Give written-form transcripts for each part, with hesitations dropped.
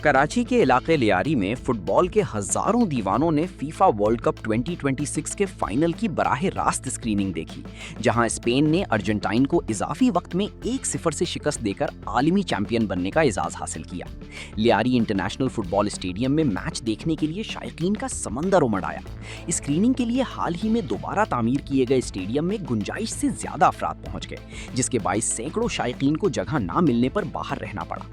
कराची के इलाके लियारी में फुटबॉल के हजारों दीवानों ने फीफा वर्ल्ड कप 2026 के फाइनल की बराह रास्त स्क्रीनिंग देखी, जहां स्पेन ने अर्जेंटाइन को इजाफी वक्त में 1-0 से शिकस्त देकर आलमी चैंपियन बनने का एजाज हासिल किया। लियारी इंटरनेशनल फुटबॉल स्टेडियम में मैच देखने के लिए शायकीन का समंदर उमड़ आया। स्क्रीनिंग के लिए हाल ही में दोबारा तामीर किए गए स्टेडियम में गुंजाइश से ज्यादा अफराद पहुंच गए, जिसके बाइस सैकड़ों शायकीन को जगह ना मिलने पर बाहर रहना पड़ा।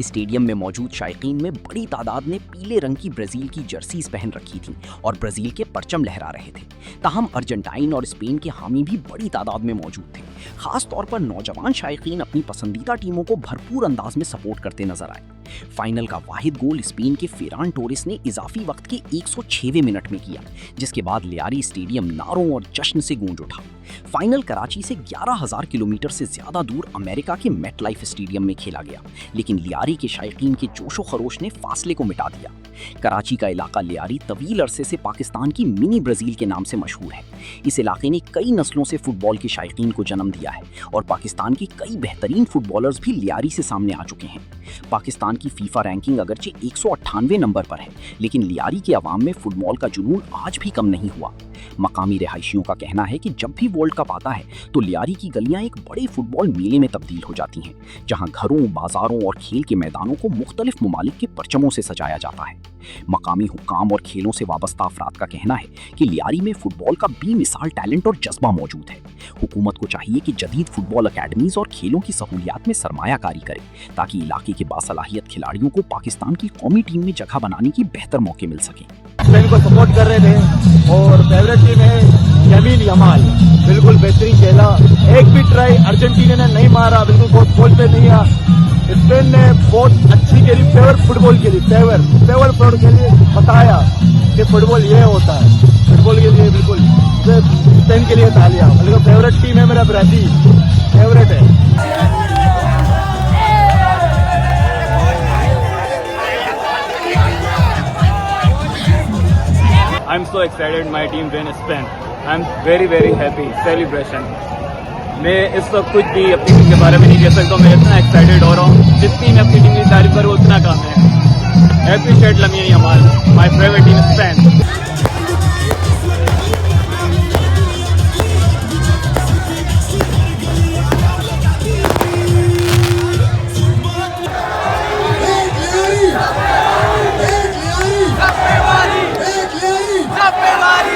स्टेडियम में मौजूद शायकीन में बड़ी तादाद ने पीले रंग की ब्राजील की जर्सीज पहन रखी थी और ब्राजील के परचम लहरा रहे थे। ताहम अर्जेंटाइन और स्पेन के हामी भी बड़ी तादाद में मौजूद थे। खास तौर पर नौजवान शायकीन अपनी पसंदीदा टीमों को भरपूर अंदाज में सपोर्ट करते नजर आए। फाइनल का वाहिद गोल स्पेन के फेरान टोरेस ने इजाफी वक्त के 106वें मिनट में किया, जिसके बाद लियारी स्टेडियम नारों और जश्न से गूंज उठा। फाइनल कराची से 11,000 किलोमीटर से ज्यादा दूर अमेरिका के मेट लाइफ स्टेडियम में खेला गया, लेकिन लियारी के शायकीन के जोशो खरोश ने फासले को मिटा दिया। कराची का इलाका लियारी तवील अरसे से पाकिस्तान की मिनी ब्राजील के नाम से मशहूर है। इस इलाके ने कई नस्लों से फुटबॉल के शायकीन को जन्म दिया है और पाकिस्तान के कई बेहतरीन फुटबॉलर्स भी लियारी से सामने आ चुके हैं। पाकिस्तान की फीफा रैंकिंग अगरचे 198वें नंबर पर है, लेकिन लियारी के अवाम में फुटबॉल का जुनून आज भी कम नहीं हुआ। मकामी रिहायशियों का कहना है कि जब भी वर्ल्ड कप आता है तो लियारी की गलियां एक बड़े फुटबॉल मेले में तब्दील हो जाती हैं, जहां घरों, बाजारों और खेल के मैदानों को मुख्तलिफ ममालिक के परचमों से सजाया जाता है। मकामी हुक्काम और खेलों से वाबस्ता अफराद का कहना है कि लियारी में फुटबॉल का बेमिसाल टैलेंट और जज्बा मौजूद है। हुकूमत को चाहिए कि जदीद फुटबॉल अकेडमीज और खेलों की सहूलियात में सरमायाकारी करे, ताकि इलाके के बासलाहियत खिलाड़ियों को पाकिस्तान की कौमी टीम में जगह बनाने की बेहतर मौके मिल सके। स्पेन को सपोर्ट कर रहे थे और फेवरेट टीम है यमीन यमाल, बिल्कुल बेहतरीन खेला। एक भी ट्राई अर्जेंटीना ने नहीं मारा, बिल्कुल बहुत गोल पे नहीं आया। स्पेन ने बहुत अच्छी खेली, फेवर फुटबॉल खेली, फेवर फुटबॉल खेली, बताया कि फुटबॉल ये होता है। फुटबॉल के लिए बिल्कुल स्पेन के लिए तालियां। बिल्कुल फेवरेट टीम है मेरा ब्राजील, फेवरेट है। I'm so excited my team win Spain. I'm very happy. Celebration. मैं इस वक्त कुछ भी अपनी टीम के बारे में नहीं कह सकता। मैं इतना एक्साइटेड हो रहा हूँ, जितनी मैं अपनी टीम की तारीफ करूँ उतना कम है। Appreciate Lamine Yamal, my favorite team Spain.